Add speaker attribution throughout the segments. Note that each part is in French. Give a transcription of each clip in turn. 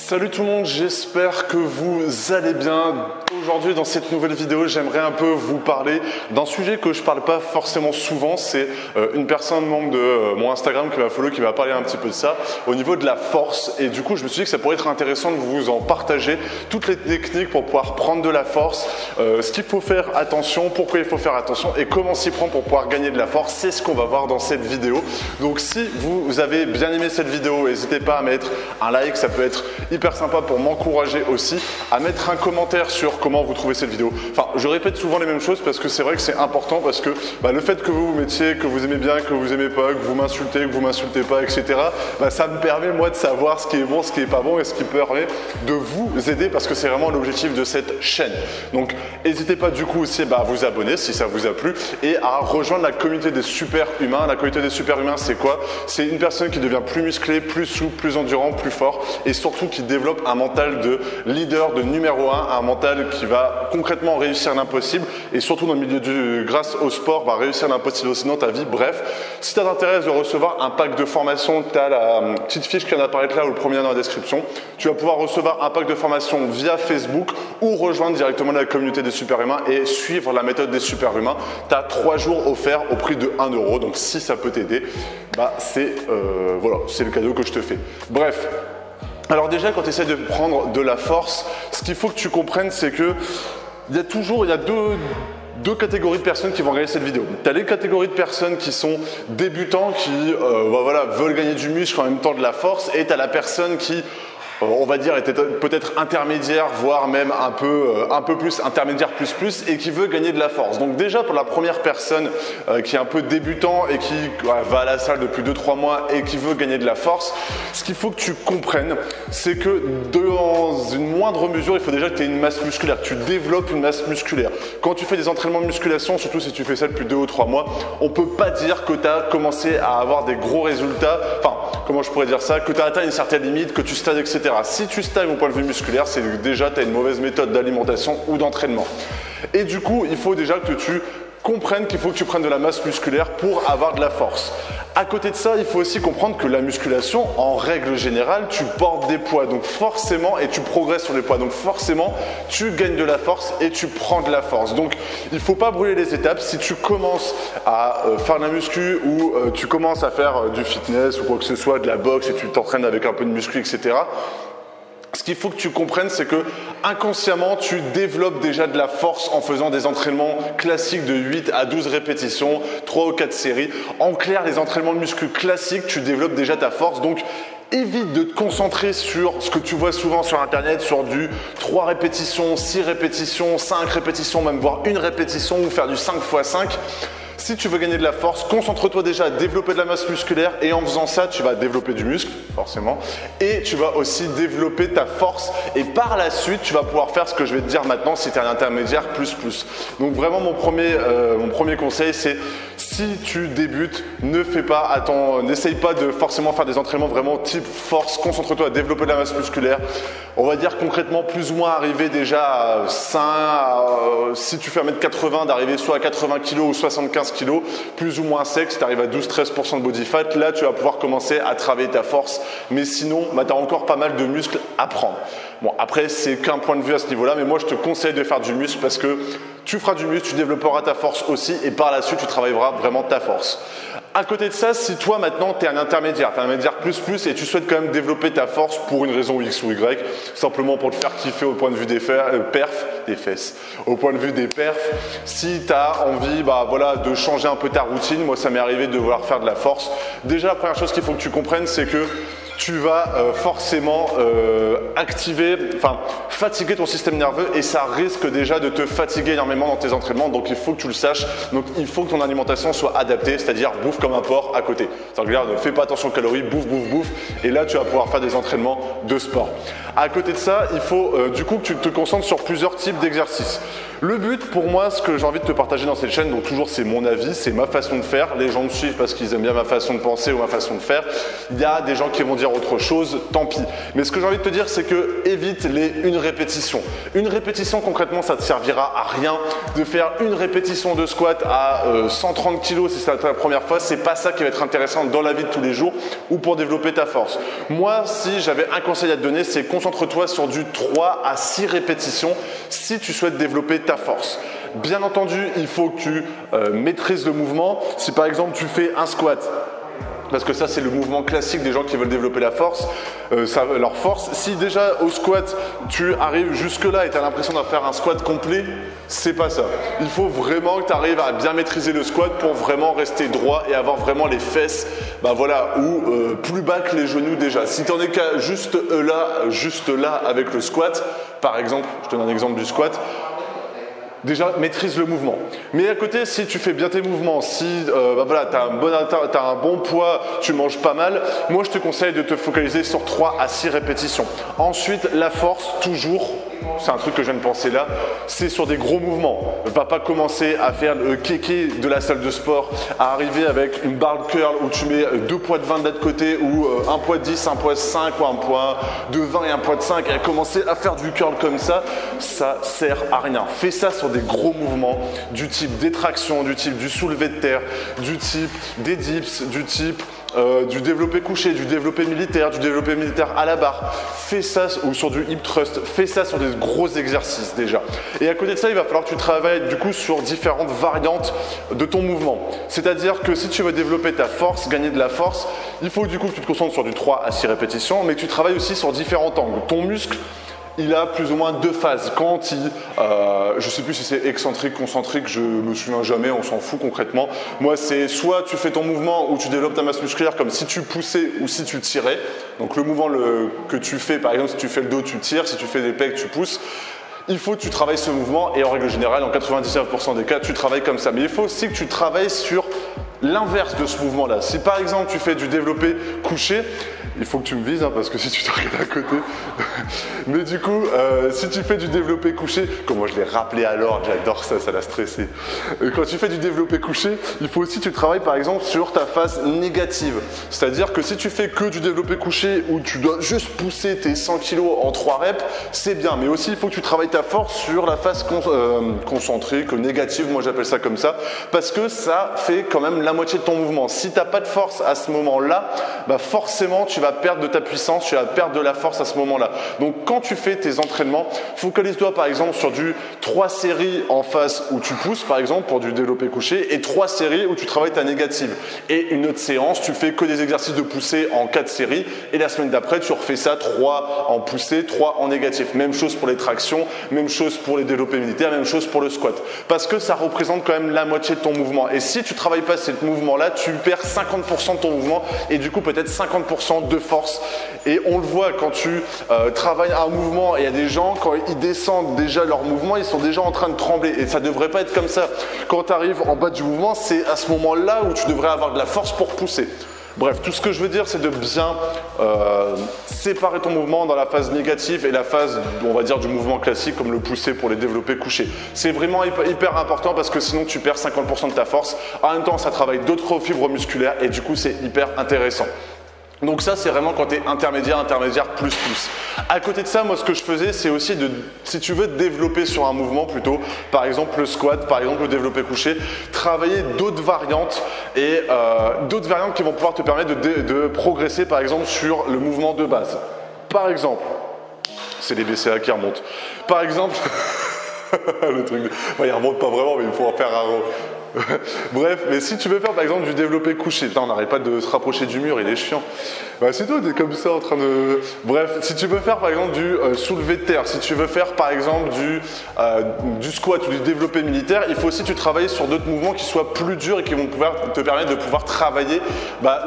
Speaker 1: Salut tout le monde, j'espère que vous allez bien. Aujourd'hui dans cette nouvelle vidéo, j'aimerais un peu vous parler d'un sujet que je parle pas forcément souvent. C'est une personne membre de mon Instagram qui m'a follow, qui m'a parlé un petit peu de ça au niveau de la force. Et du coup, je me suis dit que ça pourrait être intéressant de vous en partager toutes les techniques pour pouvoir prendre de la force, ce qu'il faut faire attention, pourquoi il faut faire attention et comment s'y prendre pour pouvoir gagner de la force. C'est ce qu'on va voir dans cette vidéo. Donc si vous avez bien aimé cette vidéo, n'hésitez pas à mettre un like, ça peut être hyper sympa pour m'encourager aussi, à mettre un commentaire sur comment vous trouvez cette vidéo. Enfin, je répète souvent les mêmes choses parce que c'est vrai que c'est important, parce que le fait que vous mettiez, que vous aimez bien, que vous aimez pas, que vous m'insultez pas, etc. Ça me permet moi de savoir ce qui est bon, ce qui est pas bon et ce qui permet de vous aider, parce que c'est vraiment l'objectif de cette chaîne. Donc n'hésitez pas du coup aussi à vous abonner si ça vous a plu et à rejoindre la communauté des super humains. La communauté des super humains, c'est quoi? C'est une personne qui devient plus musclée, plus souple, plus endurant, plus fort et surtout qui développe un mental de leader, de numéro 1, un mental qui va concrètement réussir l'impossible et surtout dans le milieu grâce au sport, va réussir l'impossible aussi dans ta vie. Bref, si ça t'intéresse de recevoir un pack de formation, tu as la petite fiche qui vient d'apparaître là ou le premier lien dans la description. Tu vas pouvoir recevoir un pack de formation via Facebook ou rejoindre directement la communauté des super humains et suivre la méthode des super humains. Tu as 3 jours offerts au prix de 1 €. Donc si ça peut t'aider, c'est le cadeau que je te fais. Bref. Alors déjà, quand tu essaies de prendre de la force, ce qu'il faut que tu comprennes, c'est que il y a deux catégories de personnes qui vont regarder cette vidéo. Tu as les catégories de personnes qui sont débutants, qui veulent gagner du muscle en même temps de la force, et tu as la personne qui, on va dire, était peut-être intermédiaire, voire même un peu plus intermédiaire plus et qui veut gagner de la force. Donc déjà pour la première personne qui est un peu débutant et qui va à la salle depuis 2-3 mois et qui veut gagner de la force, ce qu'il faut que tu comprennes, c'est que dans une moindre mesure, il faut déjà que tu aies une masse musculaire, que tu développes une masse musculaire. Quand tu fais des entraînements de musculation, surtout si tu fais ça depuis 2 ou 3 mois, on peut pas dire que tu as commencé à avoir des gros résultats, comment je pourrais dire ça, que tu as atteint une certaine limite, que tu stagnes, etc. Si tu stagnes au point de vue musculaire, c'est que déjà tu as une mauvaise méthode d'alimentation ou d'entraînement. Et du coup, il faut déjà que tu comprennes qu'il faut que tu prennes de la masse musculaire pour avoir de la force. À côté de ça, il faut aussi comprendre que la musculation, en règle générale, tu portes des poids, donc forcément, et tu progresses sur les poids, donc forcément, tu gagnes de la force et tu prends de la force. Donc, il ne faut pas brûler les étapes. Si tu commences à faire de la muscu ou tu commences à faire du fitness ou quoi que ce soit, de la boxe et tu t'entraînes avec un peu de muscu, etc., ce qu'il faut que tu comprennes, c'est que inconsciemment, tu développes déjà de la force en faisant des entraînements classiques de 8 à 12 répétitions, 3 ou 4 séries. En clair, les entraînements de muscu classiques, tu développes déjà ta force. Donc, évite de te concentrer sur ce que tu vois souvent sur internet, sur du 3 répétitions, 6 répétitions, 5 répétitions, même voire 1 répétition ou faire du 5 x 5. Si tu veux gagner de la force, concentre-toi déjà à développer de la masse musculaire et en faisant ça, tu vas développer du muscle, forcément, et tu vas aussi développer ta force et par la suite, tu vas pouvoir faire ce que je vais te dire maintenant si tu es un intermédiaire plus. Donc vraiment, mon premier conseil, c'est si tu débutes, n'essaye pas de forcément faire des entraînements vraiment type force, concentre-toi à développer de la masse musculaire. On va dire concrètement plus ou moins arriver déjà si tu fais 1m80, d'arriver soit à 80 kg ou 75 kg, plus ou moins sec, si tu arrives à 12-13% de body fat, là tu vas pouvoir commencer à travailler ta force, mais sinon tu as encore pas mal de muscles à prendre. Bon, après c'est qu'un point de vue à ce niveau-là, mais moi je te conseille de faire du muscle parce que tu feras du muscle, tu développeras ta force aussi et par la suite tu travailleras vraiment ta force. À côté de ça, si toi maintenant tu es un intermédiaire, plus et tu souhaites quand même développer ta force pour une raison X ou Y, simplement pour te faire kiffer au point de vue des fesses, au point de vue des perfs, si tu as envie de changer un peu ta routine, moi ça m'est arrivé de vouloir faire de la force. Déjà la première chose qu'il faut que tu comprennes, c'est que tu vas forcément fatiguer ton système nerveux et ça risque déjà de te fatiguer énormément dans tes entraînements, donc il faut que tu le saches. Donc il faut que ton alimentation soit adaptée, c'est-à-dire bouffe comme un porc à côté. C'est-à-dire ne fais pas attention aux calories, bouffe et là tu vas pouvoir faire des entraînements de sport. À côté de ça, il faut du coup que tu te concentres sur plusieurs types d'exercices. Le but pour moi, ce que j'ai envie de te partager dans cette chaîne, donc toujours c'est mon avis, c'est ma façon de faire. Les gens me suivent parce qu'ils aiment bien ma façon de penser ou ma façon de faire. Il y a des gens qui vont dire faire autre chose, tant pis. Mais ce que j'ai envie de te dire, c'est que évite les une répétition. Une répétition, concrètement, ça ne te servira à rien de faire une répétition de squat à 130 kg si c'est ta première fois. C'est pas ça qui va être intéressant dans la vie de tous les jours ou pour développer ta force. Moi, si j'avais un conseil à te donner, c'est concentre-toi sur du 3 à 6 répétitions si tu souhaites développer ta force. Bien entendu, il faut que tu maîtrises le mouvement. Si par exemple tu fais un squat, parce que ça c'est le mouvement classique des gens qui veulent développer la force, leur force. Si déjà au squat tu arrives jusque là et tu as l'impression de faire un squat complet, c'est pas ça. Il faut vraiment que tu arrives à bien maîtriser le squat pour vraiment rester droit et avoir vraiment les fesses ou plus bas que les genoux déjà. Si tu en es qu'à juste là avec le squat, par exemple, je te donne un exemple du squat, déjà, maîtrise le mouvement. Mais à côté, si tu fais bien tes mouvements, si tu as un bon poids, tu manges pas mal, moi je te conseille de te focaliser sur 3 à 6 répétitions. Ensuite, la force, toujours, c'est un truc que je viens de penser là, c'est sur des gros mouvements. Va pas commencer à faire le kéké de la salle de sport, à arriver avec une barre de curl où tu mets 2 poids de 20 de l'autre côté ou un poids de 10, un poids de 5 ou un poids de 20 et un poids de 5 et à commencer à faire du curl comme ça sert à rien. Fais ça sur des gros mouvements du type des tractions, du type du soulevé de terre, du type des dips, du type du développé couché, du développé militaire à la barre. Fais ça, ou sur du hip thrust, fais ça sur des gros exercices déjà. Et à côté de ça, il va falloir que tu travailles du coup sur différentes variantes de ton mouvement. C'est-à-dire que si tu veux développer ta force, gagner de la force, il faut du coup que tu te concentres sur du 3 à 6 répétitions, mais que tu travailles aussi sur différents angles. Ton muscle, il a plus ou moins 2 phases. Quand je ne sais plus si c'est excentrique, concentrique, je me souviens jamais, on s'en fout concrètement. Moi, c'est soit tu fais ton mouvement où tu développes ta masse musculaire comme si tu poussais ou si tu tirais. Donc le mouvement que tu fais, par exemple, si tu fais le dos, tu tires, si tu fais des pecs, tu pousses. Il faut que tu travailles ce mouvement et en règle générale, en 99% des cas, tu travailles comme ça. Mais il faut aussi que tu travailles sur l'inverse de ce mouvement-là. Si par exemple tu fais du développé couché, il faut que tu me vises parce que si tu te regardes à côté. Mais du coup, si tu fais du développé couché, comme moi je l'ai rappelé alors, j'adore ça, ça l'a stressé. Quand tu fais du développé couché, il faut aussi que tu travailles par exemple sur ta phase négative. C'est-à-dire que si tu fais que du développé couché où tu dois juste pousser tes 100 kg en 3 reps, c'est bien. Mais aussi, il faut que tu travailles ta force sur la phase concentrique, négative, moi j'appelle ça comme ça, parce que ça fait quand même la moitié de ton mouvement. Si tu n'as pas de force à ce moment-là, forcément tu vas perdre de ta puissance, tu vas perdre de la force à ce moment-là. Donc quand tu fais tes entraînements, focalise-toi par exemple sur du 3 séries en phase où tu pousses par exemple pour du développé couché et 3 séries où tu travailles ta négative. Et une autre séance, tu fais que des exercices de poussée en 4 séries et la semaine d'après tu refais ça 3 en poussée, 3 en négatif. Même chose pour les tractions, même chose pour les développés militaires, même chose pour le squat. Parce que ça représente quand même la moitié de ton mouvement. Et si tu ne travailles pas ce mouvement-là, tu perds 50% de ton mouvement et du coup peut-être 50% de force. Et on le voit quand tu travailles un mouvement et il y a des gens, quand ils descendent déjà leur mouvement, ils sont déjà en train de trembler. Et ça ne devrait pas être comme ça. Quand tu arrives en bas du mouvement, c'est à ce moment-là où tu devrais avoir de la force pour pousser. Bref, tout ce que je veux dire, c'est de bien séparer ton mouvement dans la phase négative et la phase, on va dire, du mouvement classique comme le pousser pour les développés couchés. C'est vraiment hyper important parce que sinon tu perds 50% de ta force. En même temps, ça travaille d'autres fibres musculaires et du coup, c'est hyper intéressant. Donc ça, c'est vraiment quand tu es intermédiaire, plus. À côté de ça, moi, ce que je faisais, c'est aussi si tu veux développer sur un mouvement plutôt, par exemple le squat, par exemple le développé couché, travailler d'autres variantes et d'autres variantes qui vont pouvoir te permettre de progresser, par exemple, sur le mouvement de base. Par exemple, c'est les BCA qui remontent. Par exemple, le truc, il remonte pas vraiment, mais il faut en faire un. Bref, mais si tu veux faire par exemple du développé couché, putain, on n'arrête pas de se rapprocher du mur, il est chiant. C'est toi, t'es comme ça en train de. Bref, si tu veux faire par exemple du soulevé de terre, si tu veux faire par exemple du squat ou du développé militaire, il faut aussi que tu travailles sur d'autres mouvements qui soient plus durs et qui vont te permettre de pouvoir travailler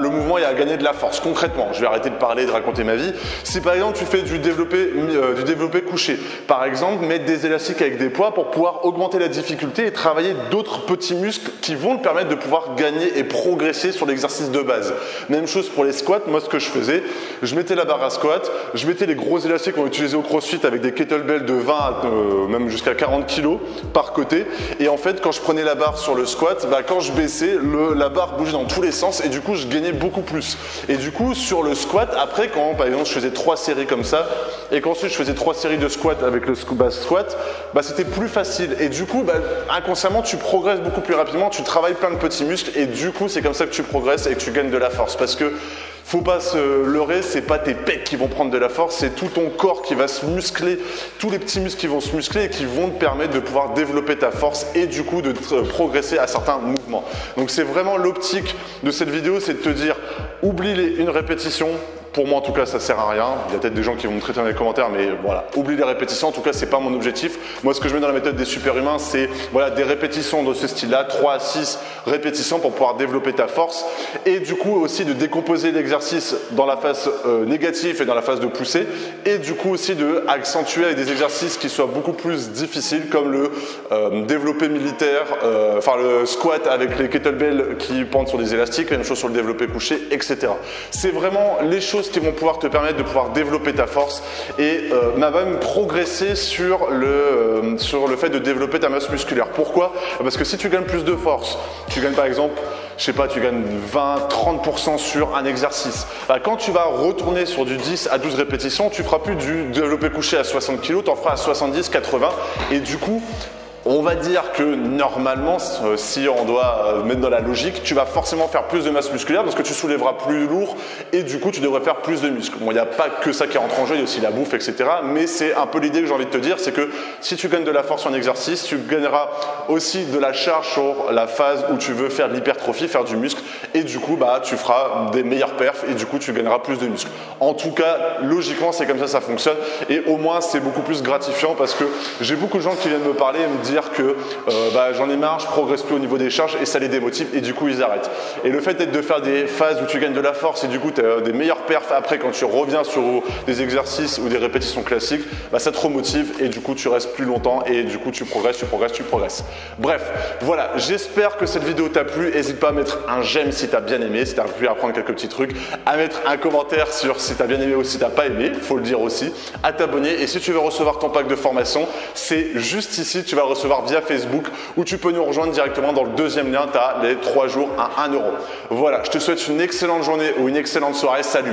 Speaker 1: le mouvement et à gagner de la force. Concrètement, je vais arrêter de parler, de raconter ma vie. Si par exemple tu fais du développé couché, par exemple, mettre des élastiques avec des poids pour pouvoir augmenter la difficulté et travailler d'autres petits muscles muscles qui vont te permettre de pouvoir gagner et progresser sur l'exercice de base. Même chose pour les squats. Moi, ce que je faisais, je mettais la barre à squat, je mettais les gros élastiques qu'on utilisait au CrossFit avec des kettlebells de 20 même jusqu'à 40 kg par côté. Et en fait, quand je prenais la barre sur le squat, quand je baissais, la barre bougeait dans tous les sens et du coup, je gagnais beaucoup plus. Et du coup, sur le squat, après, quand par exemple, je faisais 3 séries comme ça et qu'ensuite je faisais 3 séries de squat avec le squat, c'était plus facile. Et du coup, inconsciemment, tu progresses beaucoup plus rapidement, tu travailles plein de petits muscles et du coup, c'est comme ça que tu progresses et que tu gagnes de la force. Parce que faut pas se leurrer, c'est pas tes pecs qui vont prendre de la force, c'est tout ton corps qui va se muscler, tous les petits muscles qui vont se muscler et qui vont te permettre de pouvoir développer ta force et du coup de progresser à certains mouvements. Donc c'est vraiment l'optique de cette vidéo, c'est de te dire, oublie une répétition. Pour moi, en tout cas, ça sert à rien. Il y a peut-être des gens qui vont me traiter dans les commentaires, mais voilà, oublie les répétitions. En tout cas, c'est pas mon objectif. Moi, ce que je mets dans la méthode des superhumains, c'est des répétitions de ce style-là, 3 à 6 répétitions pour pouvoir développer ta force et du coup aussi de décomposer l'exercice dans la phase négative et dans la phase de poussée et du coup aussi de accentuer avec des exercices qui soient beaucoup plus difficiles comme le développé militaire, le squat avec les kettlebells qui pendent sur des élastiques, la même chose sur le développé couché, etc. C'est vraiment les choses qui vont pouvoir te permettre de pouvoir développer ta force et même progresser sur le fait de développer ta masse musculaire. Pourquoi? Parce que si tu gagnes plus de force, tu gagnes par exemple, je sais pas, tu gagnes 20-30% sur un exercice. Quand tu vas retourner sur du 10 à 12 répétitions, tu feras plus du développé couché à 60 kg, tu en feras à 70, 80 et du coup, on va dire que normalement, si on doit mettre dans la logique, tu vas forcément faire plus de masse musculaire parce que tu soulèveras plus lourd et du coup, tu devrais faire plus de muscles. Bon, il n'y a pas que ça qui rentre en jeu, il y a aussi la bouffe, etc. Mais c'est un peu l'idée que j'ai envie de te dire, c'est que si tu gagnes de la force en exercice, tu gagneras aussi de la charge sur la phase où tu veux faire de l'hypertrophie, faire du muscle et du coup, tu feras des meilleures perfs et du coup, tu gagneras plus de muscles. En tout cas, logiquement, c'est comme ça fonctionne et au moins, c'est beaucoup plus gratifiant parce que j'ai beaucoup de gens qui viennent me parler et me dire que j'en ai marre, je progresse plus au niveau des charges et ça les démotive et du coup ils arrêtent. Et le fait de faire des phases où tu gagnes de la force et du coup tu as des meilleures perfs après quand tu reviens sur des exercices ou des répétitions classiques, ça te remotive et du coup tu restes plus longtemps et du coup tu progresses. Bref, voilà, j'espère que cette vidéo t'a plu. N'hésite pas à mettre un j'aime si tu as bien aimé, si tu as pu apprendre quelques petits trucs, à mettre un commentaire sur si tu as bien aimé ou si tu n'as pas aimé, faut le dire aussi, à t'abonner et si tu veux recevoir ton pack de formation, c'est juste ici, tu vas le recevoir via Facebook où tu peux nous rejoindre directement dans le deuxième lien, tu as les 3 jours à 1 €. Voilà, je te souhaite une excellente journée ou une excellente soirée, salut!